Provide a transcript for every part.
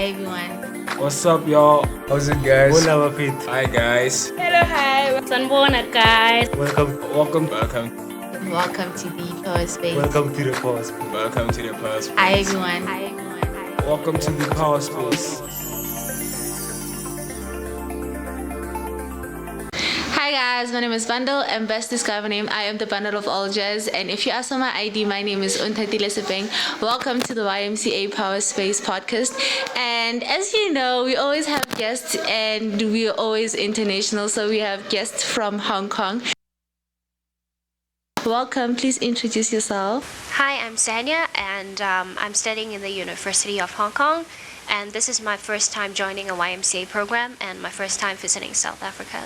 Hi everyone. What's up, y'all? How's it, guys? Hola, Wafit. Hi, guys. Hello, hi. Sanbona, guys. Welcome Welcome to the Power Space. to the pause. Welcome to the Power Space. Hi everyone. Hi everyone. Welcome to the Power Space. Hi guys, my name is Bundle and best describe my name. I am the bundle of all jazz, and if you ask for my ID, my name is Untatile Sepeng. Welcome to the YMCA Power Space podcast. And as you know, we always have guests and we're always international, so we have guests from Hong Kong. Welcome, please introduce yourself. Hi, I'm Sanya, and I'm studying in the University of Hong Kong. And this is my first time joining a YMCA program and my first time visiting South Africa.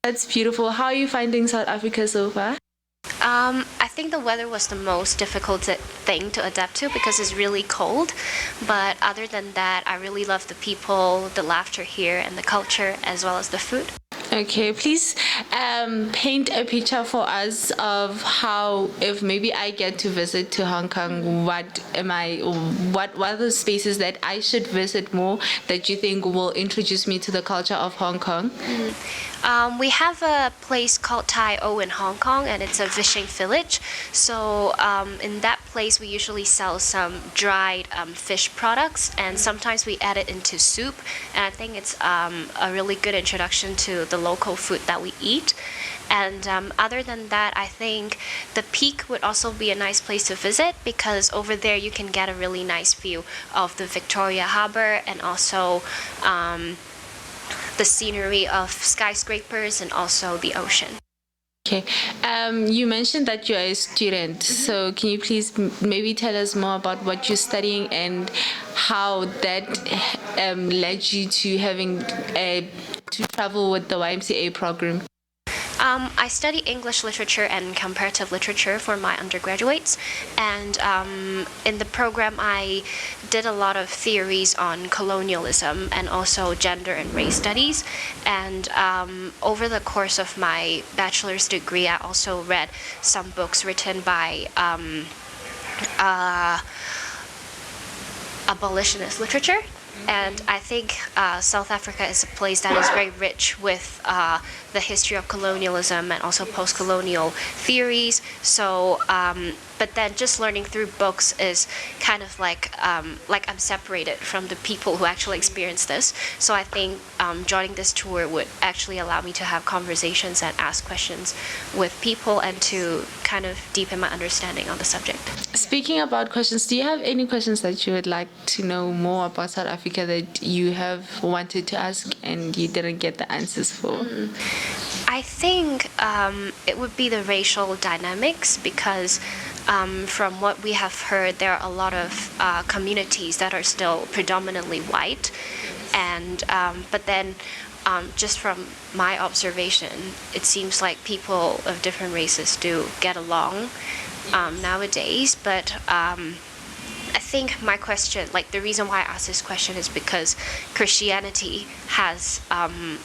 That's beautiful. How are you finding South Africa so far? I think the weather was the most difficult thing to adapt to because it's really cold. But other than that, I really love the people, the laughter here, and the culture, as well as the food. Okay, please paint a picture for us of how, if maybe I get to visit to Hong Kong, what are the spaces that I should visit more that you think will introduce me to the culture of Hong Kong? We have a place called Tai O in Hong Kong, and it's a fishing village. So in that place, we usually sell some dried fish products, and sometimes we add it into soup. And I think it's a really good introduction to the local food that we eat. And other than that, I think the Peak would also be a nice place to visit because over there you can get a really nice view of the Victoria Harbour and also the scenery of skyscrapers and also the ocean. Okay, you mentioned that you're a student, so can you please maybe tell us more about what you're studying and how that led you to having to travel with the YMCA program? I study English literature and comparative literature for my undergraduates, and in the program I did a lot of theories on colonialism and also gender and race studies. And over the course of my bachelor's degree, I also read some books written by abolitionist literature. And I think South Africa is a place that is very rich with the history of colonialism and also post-colonial theories. So, but then just learning through books is kind of like I'm separated from the people who actually experience this. So I think joining this tour would actually allow me to have conversations and ask questions with people and to kind of deepen my understanding on the subject. Speaking about questions, do you have any questions that you would like to know more about South Africa that you have wanted to ask and you didn't get the answers for? I think it would be the racial dynamics because from what we have heard, there are a lot of communities that are still predominantly white, and but then just from my observation, it seems like people of different races do get along nowadays. But I think my question, like the reason why I asked this question is because Christianity has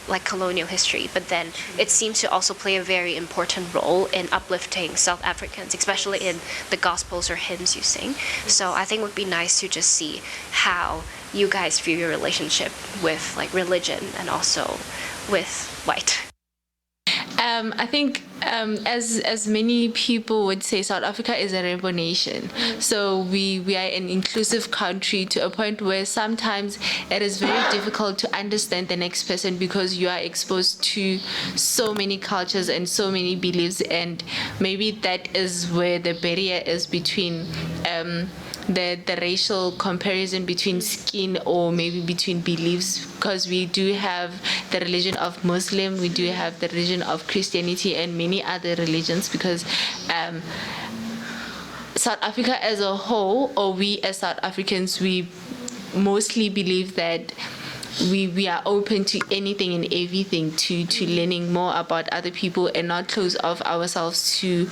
like colonial history, but then it seems to also play a very important role in uplifting South Africans, especially in the gospels or hymns you sing. So I think it would be nice to just see how you guys view your relationship with like religion and also with white. I think as many people would say, South Africa is a rainbow nation. So we are an inclusive country to a point where sometimes it is very difficult to understand the next person because you are exposed to so many cultures and so many beliefs, and maybe that is where the barrier is between the racial comparison between skin or maybe between beliefs, because we do have the religion of Muslim, we do have the religion of Christianity and many other religions, because South Africa as a whole, or we as South Africans, we mostly believe that we are open to anything and everything, to learning more about other people and not close off ourselves to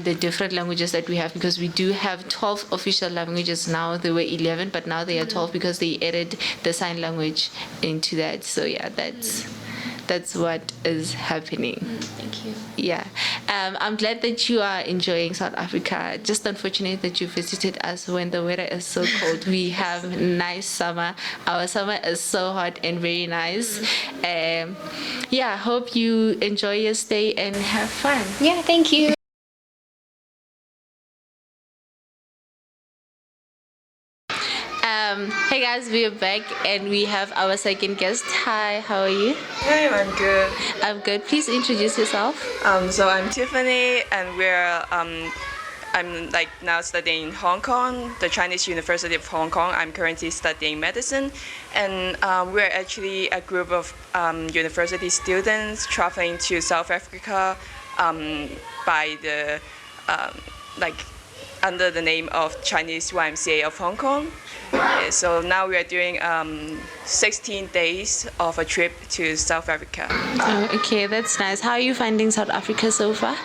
the different languages that we have, because we do have 12 official languages now. There were 11, but now they are 12 because they added the sign language into that. So yeah, that's what is happening. Thank you. Yeah, I'm glad that you are enjoying South Africa. Just unfortunate that you visited us when the weather is so cold. We have nice summer. Our summer is so hot and very nice. Yeah, hope you enjoy your stay and have fun. Yeah, thank you. Hey guys, we are back and we have our second guest. Hi, how are you? Hey, I'm good. I'm good. Please introduce yourself. So I'm Tiffany, and I'm like now studying in Hong Kong, the Chinese University of Hong Kong. I'm currently studying medicine, and we're actually a group of university students traveling to South Africa by the like under the name of Chinese YMCA of Hong Kong. Yeah, so now we are doing 16 days of a trip to South Africa. Oh, okay, that's nice. How are you finding South Africa so far?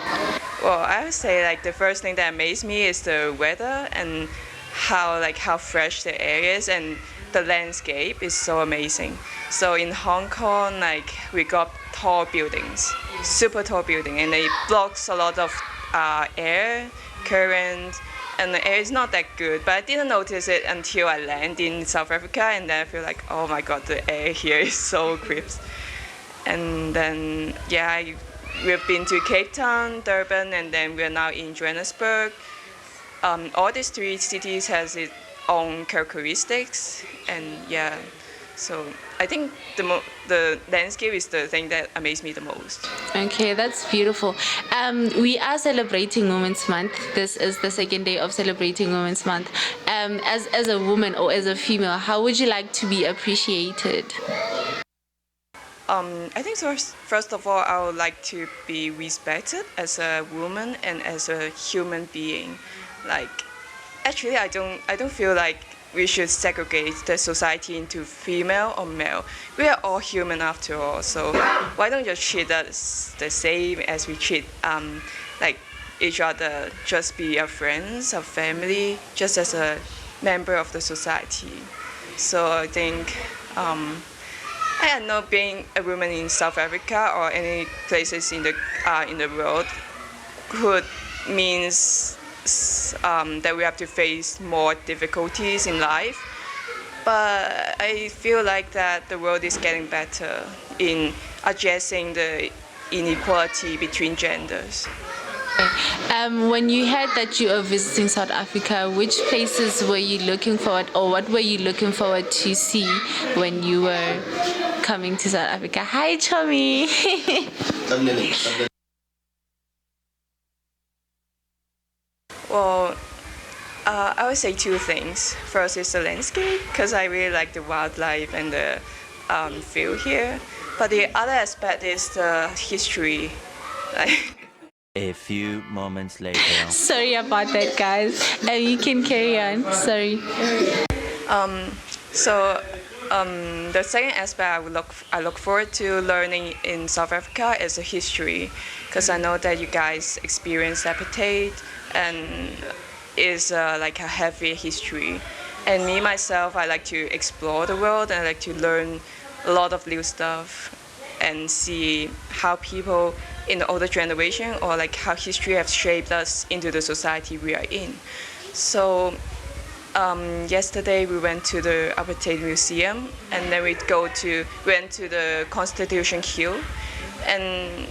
Well, I would say like the first thing that amazed me is the weather and how fresh the air is, and the landscape is so amazing. So in Hong Kong, like we got tall buildings, super tall building, and it blocks a lot of air current, and the air is not that good. But I didn't notice it until I land in South Africa, and then I feel like, oh my god, the air here is so crisp. And then yeah, we've been to Cape Town, Durban, and then we're now in Johannesburg. All these three cities has its own characteristics, and yeah, so I think the landscape is the thing that amazed me the most. Okay, that's beautiful. We are celebrating Women's Month. This is the second day of celebrating Women's Month. As a woman or as a female, how would you like to be appreciated? I think first of all, I would like to be respected as a woman and as a human being. Like, actually, I don't feel like we should segregate the society into female or male. We are all human after all. So why don't you treat us the same as we treat like each other? Just be our friends, our family, just as a member of the society. So I think. I don't know, being a woman in South Africa or any places in the world could means that we have to face more difficulties in life. But I feel like that the world is getting better in addressing the inequality between genders. When you heard that you are visiting South Africa, which places were you looking forward, or what were you looking forward to see when you were coming to South Africa? Hi, Chomi. Well, I would say two things. First is the landscape, because I really like the wildlife and the feel here. But the other aspect is the history. A few moments later. Sorry about that, guys. You can carry on. Sorry. The second aspect I look forward to learning in South Africa is the history, because I know that you guys experienced apartheid and is like a heavy history. And me myself, I like to explore the world and I like to learn a lot of new stuff and see how people in the older generation or like how history has shaped us into the society we are in. So yesterday we went to the Apartheid Museum, and then we went to the Constitution Hill, and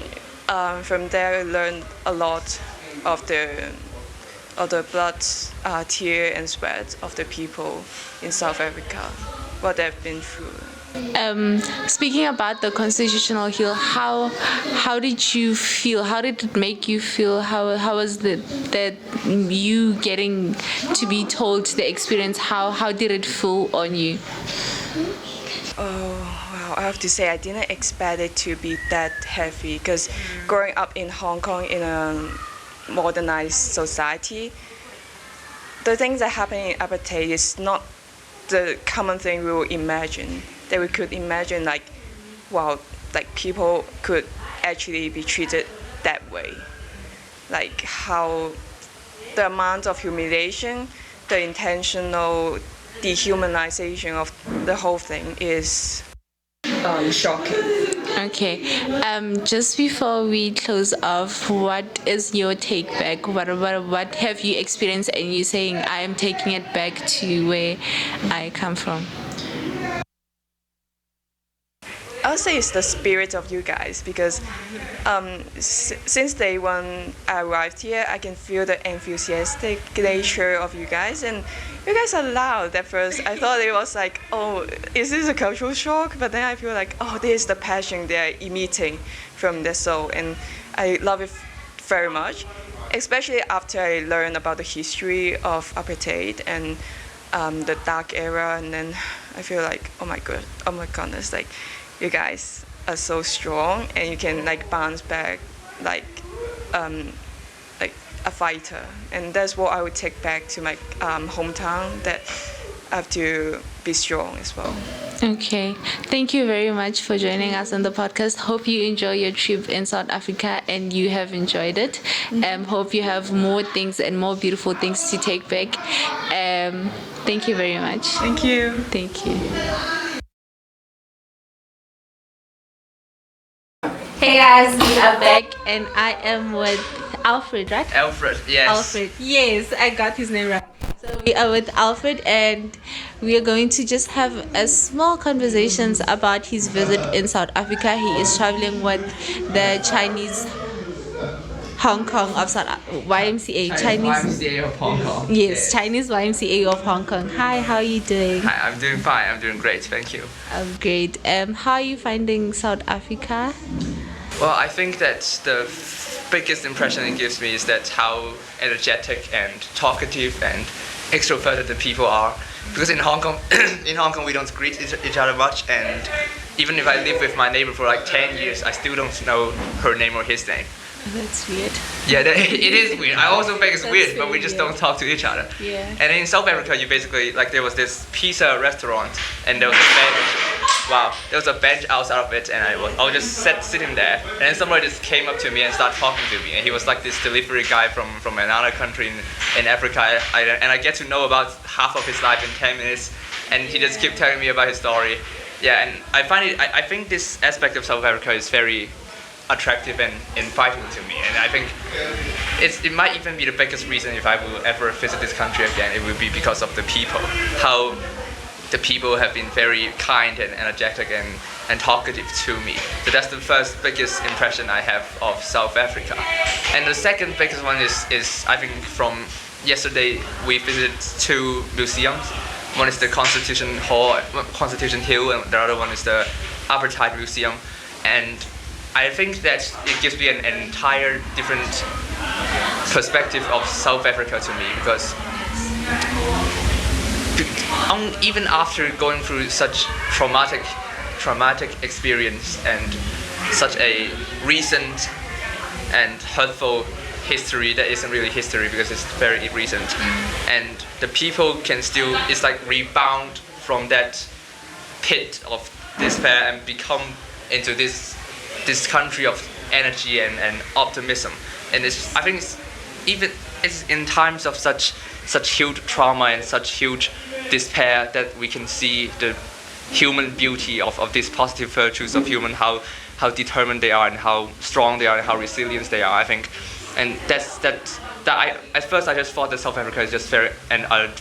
from there we learned a lot of the blood, tear and sweat of the people in South Africa, what they've been through. Speaking about the Constitutional Hill, how did you feel? How did it make you feel? How was that you getting to be told the experience? How did it feel on you? Oh wow! I have to say I didn't expect it to be that heavy, because growing up in Hong Kong in a modernized society, the things that happen in apartheid is not the common thing we will imagine. That we could imagine like, wow, like people could actually be treated that way. Like how the amount of humiliation, the intentional dehumanization of the whole thing is shocking. Okay. Just before we close off, what is your take back? What have you experienced and you saying I am taking it back to where I come from? I would say it's the spirit of you guys because since day one I arrived here, I can feel the enthusiastic nature of you guys, and you guys are loud. At first, I thought it was like, oh, is this a cultural shock? But then I feel like, oh, this is the passion they're emitting from their soul, and I love it very much, especially after I learned about the history of apartheid and the dark era, and then I feel like, oh my goodness, like you guys are so strong and you can like bounce back like a fighter, and that's what I would take back to my hometown, that I have to be strong as well. Okay. Thank you very much for joining us on the podcast. Hope you enjoy your trip in South Africa and you have enjoyed it. Hope you have more things and more beautiful things to take back. Thank you very much. Thank you. Thank you. Hey guys, we are back and I am with Alfred, right? Alfred, yes. Alfred, yes, I got his name right. So we are with Alfred and we are going to just have a small conversations about his visit in South Africa. He is traveling with the Chinese Hong Kong of South YMCA. Chinese YMCA of Hong Kong. Yes, Chinese YMCA of Hong Kong. Hi, how are you doing? Hi, I'm doing fine. I'm doing great. Thank you. Great. How are you finding South Africa? Well, I think that the biggest impression it gives me is that how energetic and talkative and extroverted the people are. Because in Hong Kong, we don't greet each other much, and even if I live with my neighbor for like 10 years, I still don't know her name or his name. That's weird. Yeah, it is weird. I also think it's That's weird, but we very just weird. don't talk to each other. Yeah. And in South Africa, you basically, like, there was this pizza restaurant, and there was a bench. Wow, there was a bench outside of it, and I was just sitting there, and then somebody just came up to me and started talking to me, and he was like this delivery guy from another country in Africa, and I get to know about half of his life in 10 minutes, and he just kept telling me about his story. Yeah, and I think this aspect of South Africa is very attractive and inviting to me, and I think it might even be the biggest reason if I will ever visit this country again. It will be because of the people, how the people have been very kind and energetic and talkative to me. So that's the first biggest impression I have of South Africa. And the second biggest one is I think from yesterday we visited two museums. One is the Constitution Hill, and the other one is the Apartheid Museum. And I think that it gives me an entire different perspective of South Africa to me, because even after going through such traumatic experience and such a recent and hurtful history that isn't really history because it's very recent, and the people can still, it's like rebound from that pit of despair and become into this country of energy and optimism. And I think it's in times of such huge trauma and such huge despair that we can see the human beauty of these positive virtues of human, how determined they are and how strong they are and how resilient they are, I think. And at first I just thought that South Africa is just a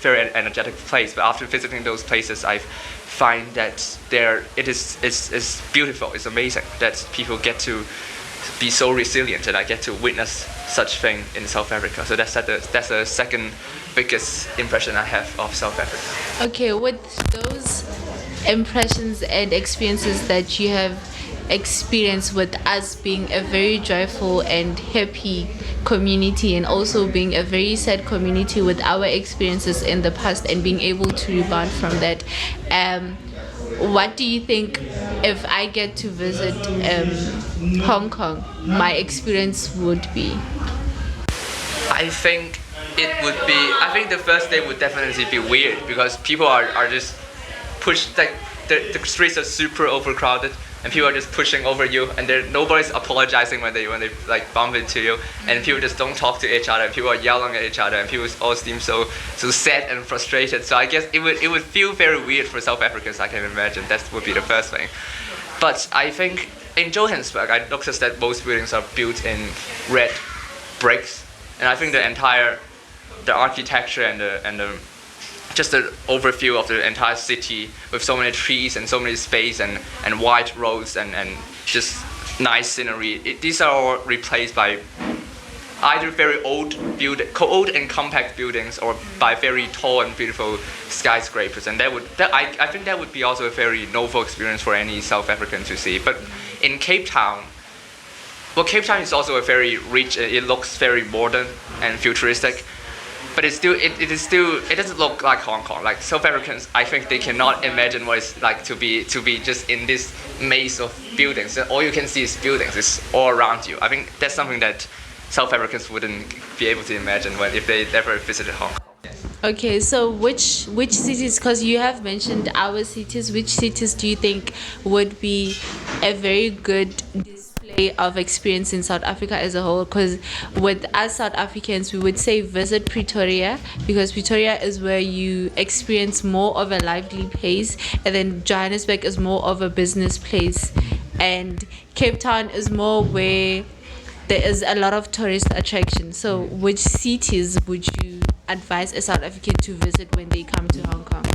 very energetic place, but after visiting those places I find that it is beautiful, it's amazing that people get to be so resilient, and I get to witness such thing in South Africa. So that's the second biggest impression I have of South Africa. Okay, with those impressions and experiences that you have experienced with us being a very joyful and happy community, and also being a very sad community with our experiences in the past and being able to rebound from that, what do you think if I get to visit Hong Kong, my experience would be? I think the first day would definitely be weird, because people are just pushed, like the streets are super overcrowded and people are just pushing over you, and nobody's apologizing when they like bump into you, and people just don't talk to each other, and people are yelling at each other, and people all seem so sad and frustrated. So I guess it would feel very weird for South Africans, I can imagine. That would be the first thing. But I think in Johannesburg, I noticed that most buildings are built in red bricks, and I think the architecture and the just the overview of the entire city with so many trees and so many space and wide roads and just nice scenery. These are all replaced by either very old and compact buildings, or by very tall and beautiful skyscrapers. And I think that would be also a very novel experience for any South African to see. But in Cape Town, well, Cape Town is also a very rich. It looks very modern and futuristic, but it doesn't look like Hong Kong. Like South Africans, I think they cannot imagine what it's like to be just in this maze of buildings. All you can see is buildings. It's all around you. I think that's something that South Africans wouldn't be able to imagine if they ever visited Hong Kong. Okay, so which cities, because you have mentioned our cities, which cities do you think would be a very good display of experience in South Africa as a whole? Because with us South Africans, we would say visit Pretoria, because Pretoria is where you experience more of a lively place, and then Johannesburg is more of a business place, and Cape Town is more where there is a lot of tourist attraction. So which cities would you advise a South African to visit when they come to Hong Kong?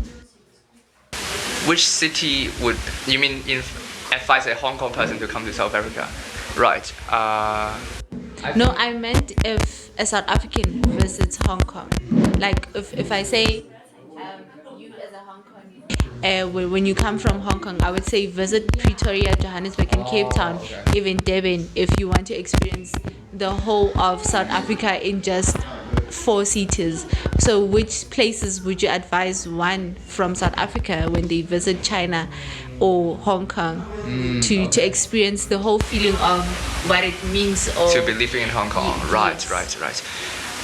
Which city would you mean advise a Hong Kong person to come to South Africa? Right. No, I meant if a South African visits Hong Kong. Like if I say you as a Hong Kong, when you come from Hong Kong, I would say visit Pretoria, Johannesburg, and Cape Town, even Durban, if you want to experience the whole of South Africa in just 4 cities. So which places would you advise one from South Africa when they visit China or Hong Kong to experience the whole feeling of what it means, or to be living in Hong Kong? Yes. Right.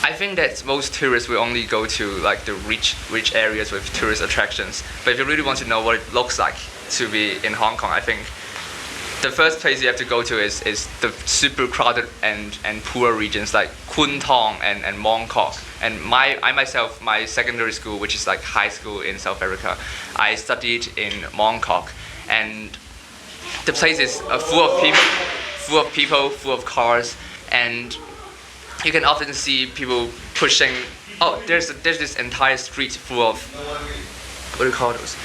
I think that most tourists will only go to like the rich areas with tourist attractions. But if you really want to know what it looks like to be in Hong Kong, I think the first place you have to go to is the super crowded and poor regions like Kwun Tong and Mong Kok. And I myself, my secondary school, which is like high school in South Africa, I studied in Mong Kok, and the place is full of people, full of cars, and you can often see people pushing. Oh, there's this entire street full of, what do you call those?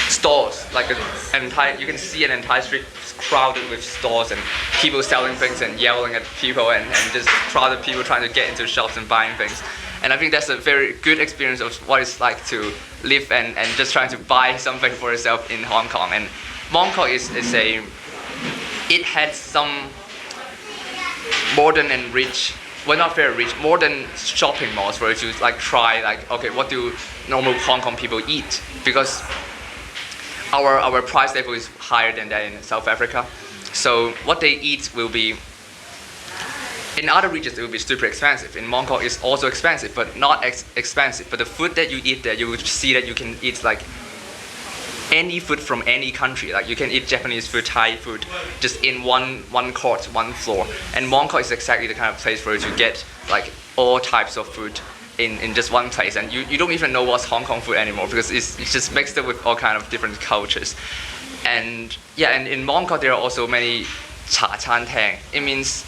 Stores. Like you can see an entire street crowded with stores and people selling things and yelling at people and just crowded people trying to get into shops and buying things. And I think that's a very good experience of what it's like to live and just trying to buy something for yourself in Hong Kong. And Mong Kok it had some modern and rich, well, not very rich, modern shopping malls for you to like try, like, okay, what do normal Hong Kong people eat? Because our price level is higher than that in South Africa. So what they eat will be, in other regions it will be super expensive. In Mong Kok it's also expensive, but not expensive. But the food that you eat there, you will see that you can eat like any food from any country. Like you can eat Japanese food, Thai food, just in one court, one floor. And Mong Kok is exactly the kind of place for you to get like all types of food in just one place. And you don't even know what's Hong Kong food anymore, because it's just mixed up with all kind of different cultures. And yeah, and in Mong Kok there are also many cha chan tang. It means,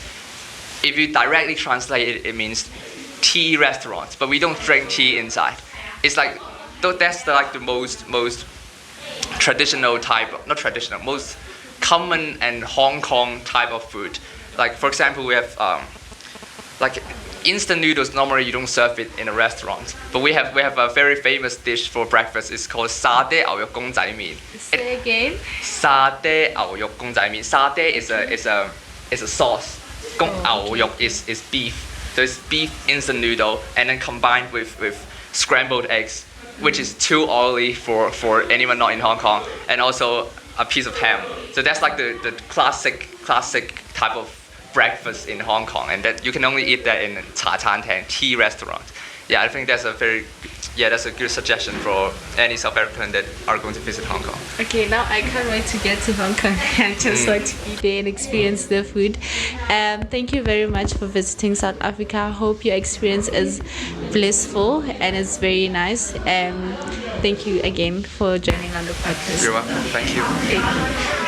if you directly translate it, it means tea restaurants, but we don't drink tea inside. It's like, that's the most traditional type, not traditional, most common and Hong Kong type of food. Like for example, we have like instant noodles. Normally you don't serve it in a restaurant, but we have a very famous dish for breakfast. It's called 沙爹牛肉公仔麵. Say again. 沙爹牛肉公仔麵. 沙爹is a sauce. 牛肉is beef. So it's beef instant noodle, and then combined with scrambled eggs, which is too oily for anyone not in Hong Kong, and also a piece of ham. So that's like the classic type of breakfast in Hong Kong, and that you can only eat that in cha chan tang, tea restaurant. Yeah, I think that's a good suggestion for any South African that are going to visit Hong Kong. Okay, now I can't wait to get to Hong Kong. I just want to be there and experience the food. Thank you very much for visiting South Africa. I hope your experience is blissful and it's very nice. Thank you again for joining on the podcast. You're welcome. Thank you.